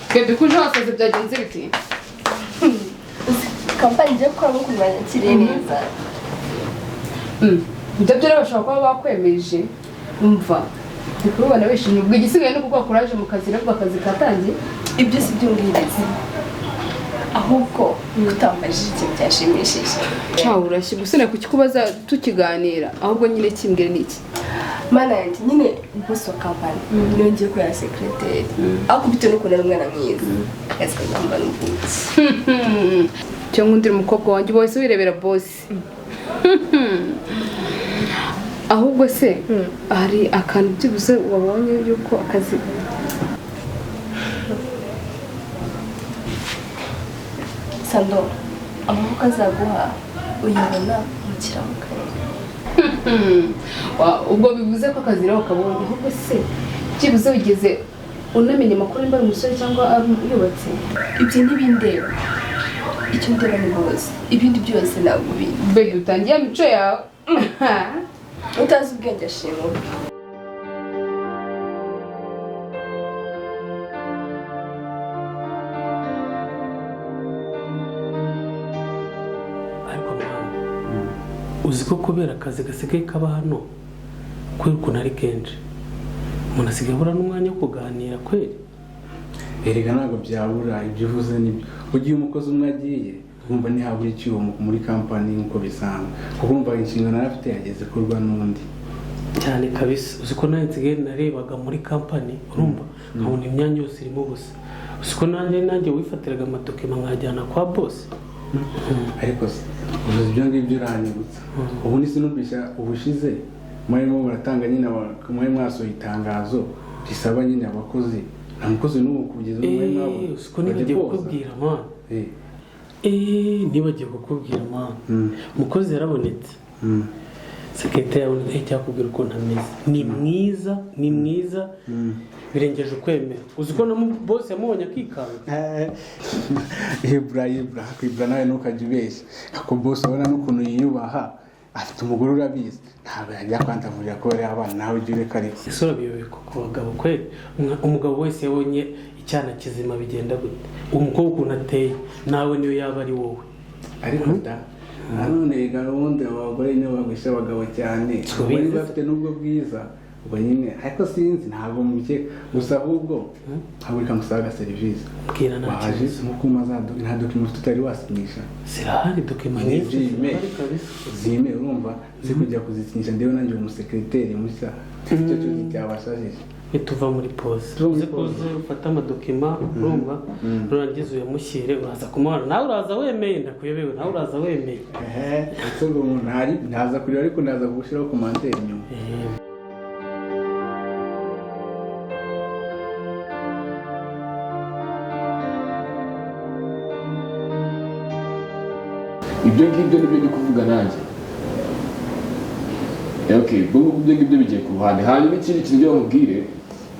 Twebwe kuje wasaze byagenze biti kampani ngiye gukora no kumenya neza ibyo rero bashobora kuba bakwemeje umva ndikubona bishimye ubwo igisigaye no kuko courage mu kazi rero akazi katangiye ibyo si by'ubwirezi ahubwo utambajije ikintu cyashimishije cyawe urashye gusana kukikubaza tukiganira ahubwo nyine kimbwira niki mana yanjye nyine boss wa kampani niyo ngiye ko ya secretary ariko bitewe n'ukuntu ari umwana mwiza ese ndamba n'ubundi cyangwa undi mukobwa wanjye bose wirebera boss ahubwo se hari akantu byibuze wabonye yuko akazi Sando amaboko azaguha uyabona mu kiramuka ubwo bivuze ko akazi rero kabonye ahubwo se byibuze wigeze unamenye amakuru nimba ari umusore cyangwa yubatse ibyo ntibindeba icyo ndeba ni bose ibindi byose ntabwo bizi mbega utangiye mico yawe utazi ubwenge ashima uzi ko kubera akazi gasigaye kaba hano kubera ukuntu ari kenshi umuntu asigaye abura n'umwanya wo kuganira kweri erega ntabwo byabura ibyo uvuze nibyo ugiye umukozi umwe agiye urumva ntihabura icyuho muri kampani nk'uko bisanzwe kuko urumva inshingano yari afite yageze kurwa n'undi cyane kabisa uzi ko nanjye nsigaye narebaga muri kampani urumva nkabona imyanya yose irimo ubusa uzi ko nanjye wifatiraga amadokima nkajyana kwa boss ariko se ubuze ibyo ngibyo uranyibutsa ubu nisi n'ubishya ubushize murimo muratanga nyine mwari mwasohoye itangazo risaba nyine abakozi nta mukozi n'ubu kugeza umwe mwabo uko nibagiye kukubwira man nibagiye kukubwira man umukozi yarabonetse sekretari yabonetse cyakubwira uko ntameze ni mwiza birengeje ukwemera uzi ko na boss yamubonye akikanga Ibra nawe ntukajya ubeshya ako boss ubona n'ukuntu yiyubaha afite umugore urabizi ntabwo yajya kwandamurira ko ari abana nawe ujye ureka ariko isura biyobe ku bagabo kweri umugabo wese yabonye icyana kizima bigenda gute umukobwa ukuntu ateye nawe niyo yaba ari wowe ariko nanone gahunda abagore nibo bagwisha abagabo cyane bari bafite n'ubwo bwiza ubwo nyine ariko sinzi ntabwo mubikeka gusa ahubwo haburi kamusaba serivisi waje mukuma nta document tutari wasinyisha zirahari document nyinshi zime urumva zikujya kuzisinyisha ndewe nanjye umusekreteri mushya icyo cyo cyabashajije tuva muri pause uze ufata amadokima urumva rurangiza uyamushyire uraza kumubona nawe uraza wemeye ndakuyobewe nawe uraza wemeye ese ngo ntaza kurira ariko naza gushyiraho commentaire inyuma ibyo ngibyo nibyo ndi kuvuga nanjye ibyo ngibyo bigiye ku ruhande hanyuma ikindi kintu byo nkubwire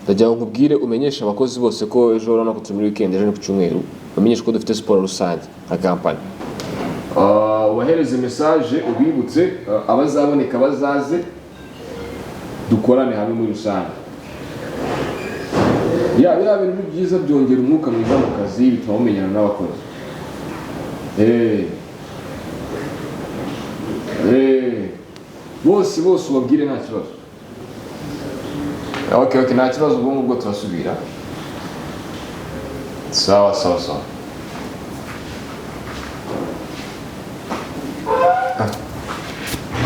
ndagira ngo nkubwire umenyeshe abakozi bose ko ejo urabona ko turi muri weekend ejo ni ku cyumweru bamenyeshe ko dufite siporo rusange nka kampani wahereze message ubibutse abazaboneka bazaze dukorane hamwe muri rusange biriya bintu ni byiza byongera umwuka mwiza mu kazi bituma mumenyana n'abakozi bose ubabwire nta kibazo nta kibazo ubwo ngubwo turasubira sawa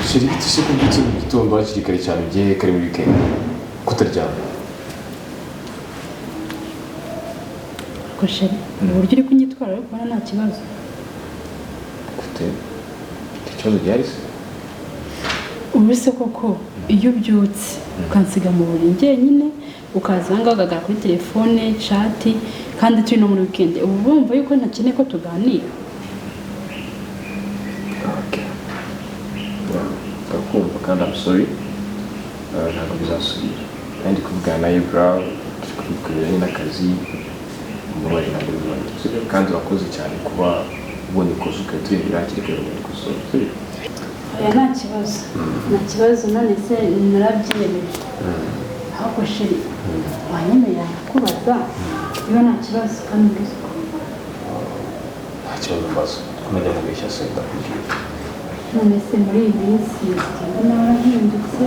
shiri se ko byutse mu gitondo hakiri kare cyane ugiye kare muri weekend kutaryama ko shiri uburyo uri kunyitwara ariko nta kibazo ikibazo gihari se ubuse koko iyo ubyutse ukansiga mu buriri njyenyine ukaza ngaho ugahagarara kuri telefone chat kandi turi no muri weekend ubu bumva yuko ntakeneye ko tuganira kumva kandi I'm sorry ntabwo bizasubira kandi kuvugana na Ibra turi n'akazi umubare ntabwo bizongera kandi wakoze cyane kuba ubona ikoze ukatuyemera hakiri kare mu ikoso nta kibazo none se narabyiyemeje ahubwo sheri wanyemerera kubaza niba nta kibazo kandi mbese uko nta kibazo mbazo kumenya mubeshya se ndakubwira none se muri iyi minsi mbona warahindutse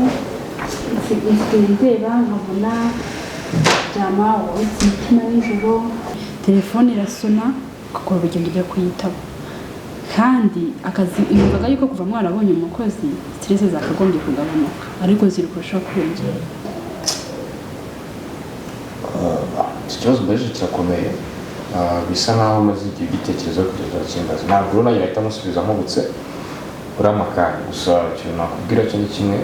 isigaye ndeba nkabona ryama wabitse imitima nijoro telefone irasona ugakora urugendo ujya kuyitaba kandi akazi numvaga yuko kuva mwarabonye umukozi stress zakagombye kugabanuka ariko ziri kurushaho kwiyongera. ikibazo mbajije kirakomeye bisa nkaho maze igihe igitekerezo kugeza kimbaza ntabwo rero nayo yahita amusubiza nkubutse uri amakanya gusa ikintu nakubwira cyo ni kimwe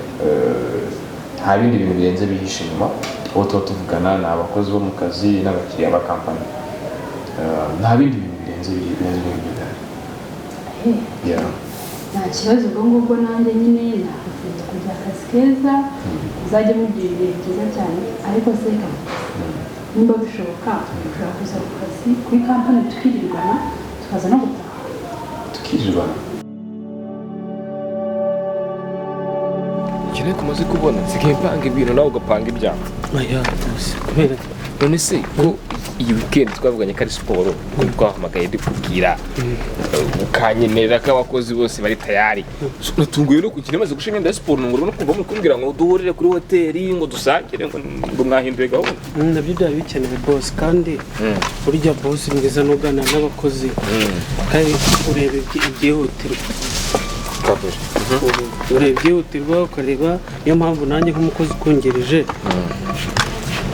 nta bindi bintu birenze bihishe inyuma uwo tuba tuvugana ni abakozi bo mu kazi n'abakiriya ba kampani nta bindi bintu birenze ibintu nta kibazo ubwo ngubwo nanjye nyine nakufunza kugira akazi keza uzajya mugira ibihe byiza cyane ariko se nimba bishoboka ushobora kuza ku kazi kuri kampani tukirirwana tukaza no gutaha tukirirwana ikintu kumaze kubona nsigaye mpanga ibintu nawe ugapanga ibyawe kubera none se ko iyi weekend twavuganye ko ari siporo ko twahamagaye dukubwira ukanyemerera ko abakozi bose bari tayari natunguye no kugenda maze gushima imyenda ya siporo ngoro no kumva mukubwira ngo duhurire kuri hoteli ngo dusangire ngo mwahinduye gahunda nabyo byaba bikenewe boss kandi burya boss mwiza n'ugana n'abakozi kandi ureba ibyihutirwa ureba ibyihutirwa ukareba niyo mpamvu nanjye nk'umukozi ukongereje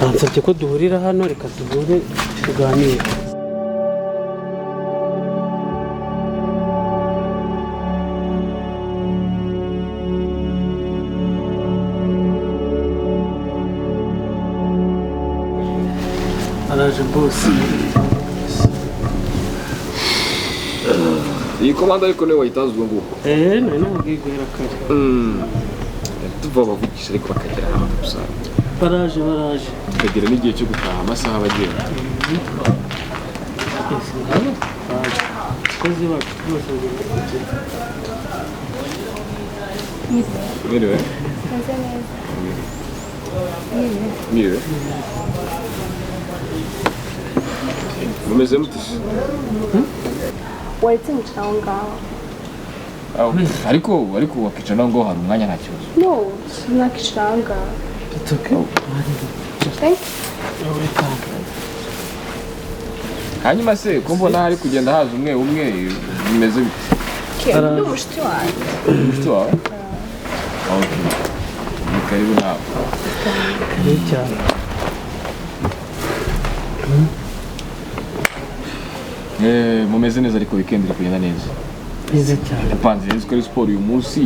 bansabye ko duhurira hano reka duhure tuganire araje boss iyi komanda ariko niwe wayitazwe ngo nari nabwiye guhera kare tuva bavugisha ariko bakagera ahantu usanga baraje tukagera n'igihe cyo gutaha amasaha bagenda abakozi bacu bose Miriwe Miriwe mumeze mute waretse mucara aho ngaho ariko wakicara naho ngo hari umwanya nta kibazo no sinakicara aho ngaho hanyuma se ko mbona hari kugenda haza umwe bimeze bite ni umushuti wanjye umushuti wawe ni karibu nawe cyane mumeze neza ariko weekend iri kugenda neza neza cyane panze nzi ko ari siporo uyu munsi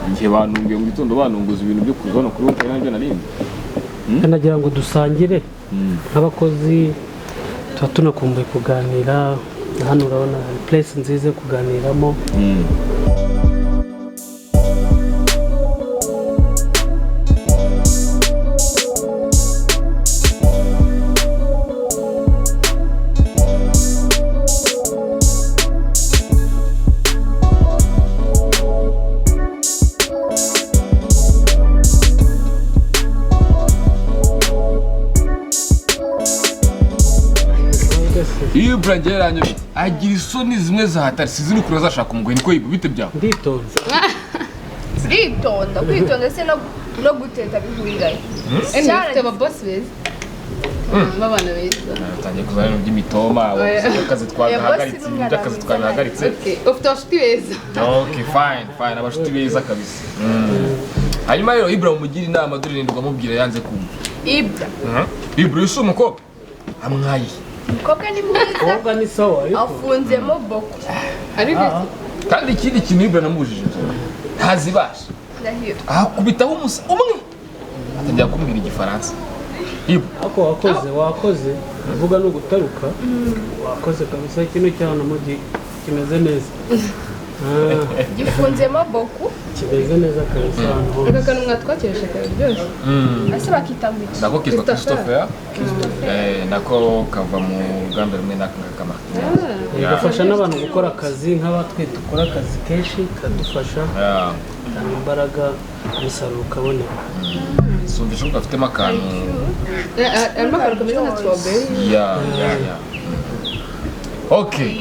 igihe banungiye mu gitondo banunguza ibintu byo kuza hano kuri wowe nabyo narindi nagira ngo dusangire nk'abakozi tuba tunakumbuye kuganira hano urabona hari place nziza yo kuganiramo iyo burageranye agira isoni zimwe za hatari sizi n'ukuri azashaka umugore niko yibu bite byawe nditonze kwitonda se no guteta bihurirayo ufite ababosi beza babana beza utangiye kuzana ibintu by'imitoma akazi twagahagaritse iby'akazi twabihagaritse ufite abashuti beza okay fine abashuti beza kabisa hanyuma rero Ibra umugira inama dore nindwa amubwira yanze kumva Ibra yusu umukobwa amwaye umukobwa ni mwiza ni sawa ariko afunzemo boko ariko kandi ikindi kintu Ibra namubujije ntazibasha akubitaho umusa umwe atangira kumbwira igifaransa ako wakoze uvuga no gutaruka wakoze kabisa kino cyane mu kimeze neza gifunzemo boko kimeze neza kabisa hano aka kantu mwatwakirisha karyoshye ase bakita ngo nako kitwa Christopher nako kava mu ruganda rumwe n'akangakama gafasha n'abantu gukora akazi nk'abatwite ukora akazi kenshi kadufasha imbaraga umusaruro ukaboneka sumvisha ko gafitemo akantu arimo akantu kameze nka strawberry. ya okay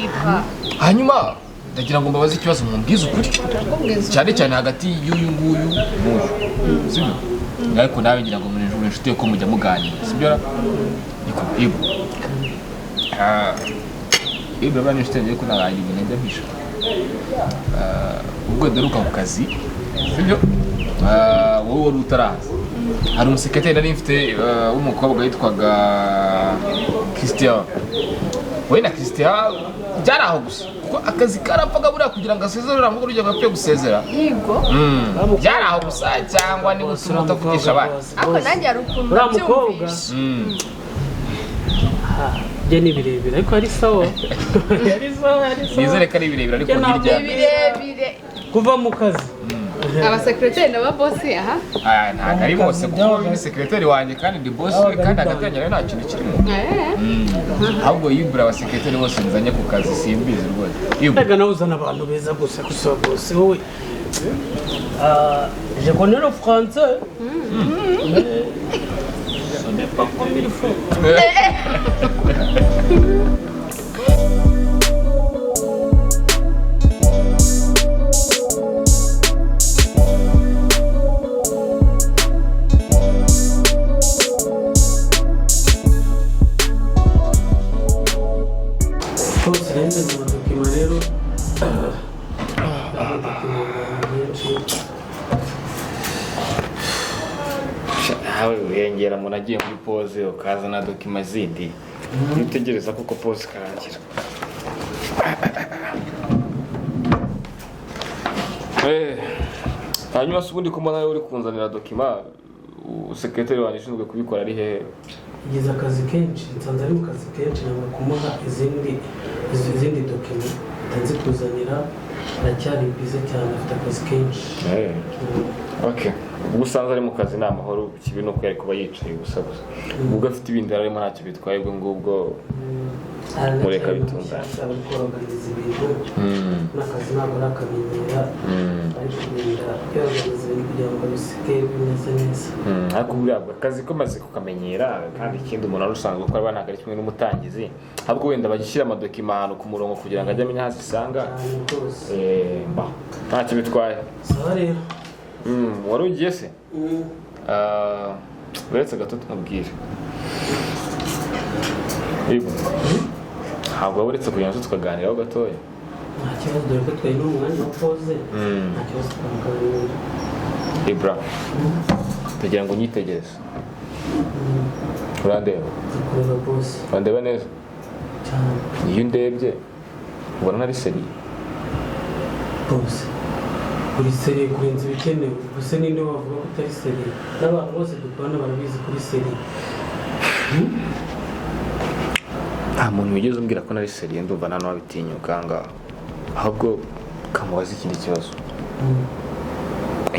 hanyuma ndagira ngo mbabaze ikibazo mumbwize ukuri cyane cyane hagati y'uyu nguyu n'uyu sibyo ariko nawe ngira ngo muri inshuti yo ko mujya muganira sibyo niko Ibyo bani inshuti yo kunagaye ibintu ndabisha ubwo daruka ku kazi sibyo wowe wari utaraza hari umusekreteri nari mfite w'umukobwa yitwaga Christian we na Christian byaraho gusa kuko akazi karapfaga buriya kugira ngo asezerere mu buryo bwo gusezera yego byaraho gusa cyangwa niba utavugisha abandi ako nanjye ari ukuntu mukobwa je ni birebire ariko ari sawa nizere ko ari birebire ariko hirya birebire kuva mu kazi abasekreteri n'aba boss aha ntabwo ari bose kuko ni sekreteri wanjye kandi ndi boss kandi agatanya nta kintu kirimo ahubwo yibura abasekreteri bose nzanye ku kazi simbizi rwose yibura nawe uzana abantu beza gusa bose wowe je connais le français on n'est pas comme il faut wiyongera umuntu agiye muri pose ukazana dokima zindi witegereza kuko pose ikarangira hanyuma se ubundi kumva nawe uri kunzanira dokima sekreteri wanjye ushinzwe kubikora ari hehe yize akazi kenshi nsanze ari mu kazi kenshi ntabwo kumuha izindi dokima ntanze kuzanira aracyari bize cyane afite akazi kenshi okay ubwo usanze ari mu kazi ni amahoro kibi nuko yari kuba yicaye gusa ubwo afite ibindi arimo ntacyo bitwaye ubwo ngubwo mureka bitunganye n'akazi ntabwo arakamenyera ariko kugenda yorganiza ibintu kugira ngo bisige bimeze neza ariko buriya akazi ko maze kukamenyera kandi ikindi umuntu ari usanzwe gukora ntabwo ari kimwe n'umutangizi ahubwo wenda bagishyira amadokima ahantu ku murongo kugira ngo ajye amenya aho azisanga ntacyo bitwaye sawa rero wari ugiye se uretse gato tumubwire ntabwo uretse kugira ngo tukaganiraho gatoya nta kibazo dore ko twari n'umwanya wa pose nta kibazo twaganira Ibra tugira ngo nyitegereze urandeba kureba bose urandeba neza cyane iyo ndebye ubona ari seri bose kuri seri kurenza ibikenewe gusa ninde wavuga ko utari seri n'abantu bose dukorana barabizi kuri seri nta muntu wigeze umbwira ko nari seri ndumva nta n'uwabitinyuka ngaho ahubwo kamubaza ikindi kibazo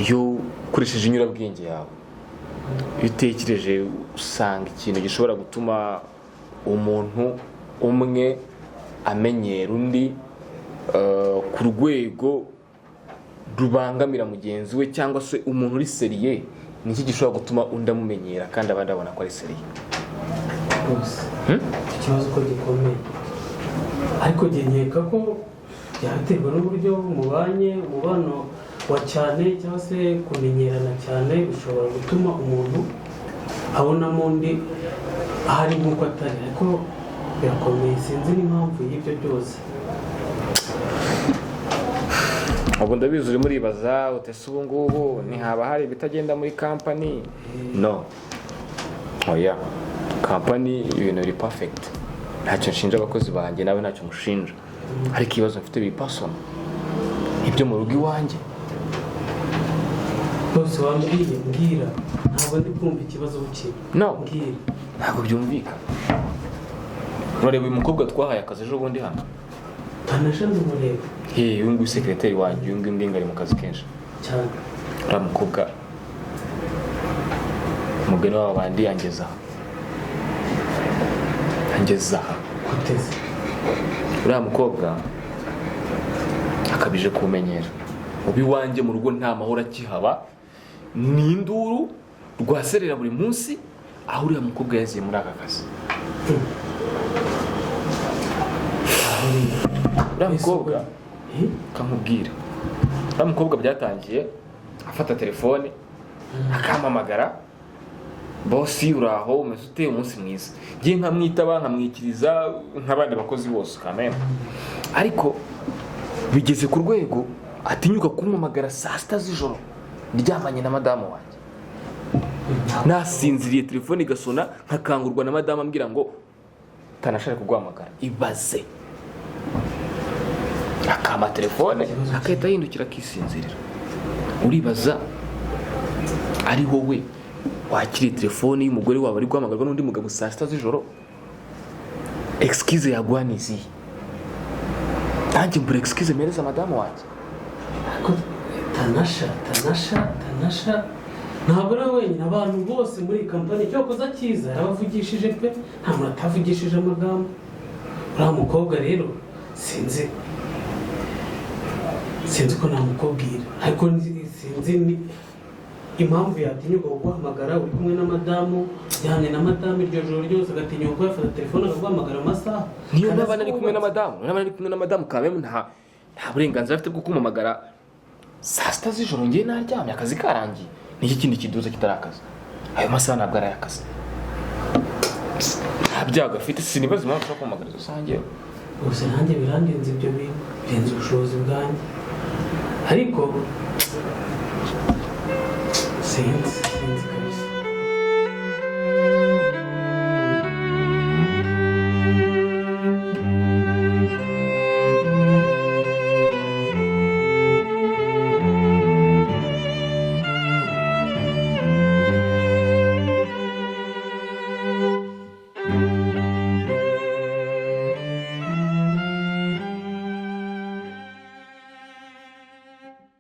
iyo ukoresheje inyurabwenge yawe iyo utekereje usanga ikintu gishobora gutuma umuntu umwe amenyera undi ku rwego rubangamira mugenzi we cyangwa se umuntu uri seriye ni iki gishobora gutuma undi amumenyera kandi abandi babona ko ari seriye ikibazo ko gikomeye ariko nkeka ko byaterwa n'uburyo mubanye umubano wa cyane cyangwa se kumenyerana cyane bishobora gutuma umuntu abonamo undi ahari nk'uko atari ariko birakomeye sinzi n'impamvu y'ibyo byose ubu ndabizi urimo uribaza utese ubu ngubu ntihaba hari ibitagenda muri kampani no oya kampani ibintu biri perfect ntacyo nshinja abakozi banjye nawe ntacyo mushinja ariko ibibazo mfite biri personal ibyo mu rugo iwanjye bose wambwiye mbwira ntabwo ndi kumva ikibazo bukiri no mbwira ntabwo byumvikana urareba uyu mukobwa twahaye akazi ejo bundi hano ntanashe ndumureba uyu nguyu sekreteri wanjye uyu nguyu ndinga ari mu kazi kenshi cyane uriya mukobwa umugani w'aba bandi yangeza aha guteze uriya mukobwa akabije kumenyera ubu iwanjye mu rugo nta mahoro akihaba ni induru rwaserera buri munsi aho uriya mukobwa yaziye muri aka kazi. Uriya mukobwa kamubwira, uriya mukobwa byatangiye afata telefone akampamagara, bosi uraho umeze ute, umunsi mwiza, ngiye nkamwitaba nkamwikiriza nk'abandi bakozi bose kameme, ariko bigeze ku rwego atinyuka kumpamagara saa sita z'ijoro ndyamanye na madamu wanjye, nasinziriye telefone igasona nkakangurwa na madamu ambwira ngo tanashaka kuguhamagara. Ibaze akama telefone akahita yindukira akisinzirira. Uribaza ari wowe wakiriye telefone y'umugore wawe ari guhamagarwa n'undi mugabo saa sita z'ijoro, excuse yaguha niziye? Nanjye mbura excuse mpereza madamu wanjye. Tanasha ntabwo ari wenyine, abantu bose muri iyi kampani icyo koza cyiza yarabavugishije pe, nta muntu atavugishije amagambo. Uriya mukobwa rero sinzi ko namukubwira, ariko sinzi impamvu yatinyuka kuguhamagara uri kumwe na madamu, yane na madamu iryo joro ryose agatinyuka ko yafata telefone akaguhamagara amasaha. Niyo nabana ari kumwe na madamu kameme nta burenganzira afite bwo kumamagara saa sita z'ijoro ngiye naryamye akazi karangiye. Niki kindi kiduza kitarakaza? Ayo masaha ntabwo ari akazi. Nta byago afite, sinibaza impamvu ushobora kumamagara izo sange. Gusa nanjye birandenze ibyo bintu, birenze ubushobozi bwanjye, ariko sinzi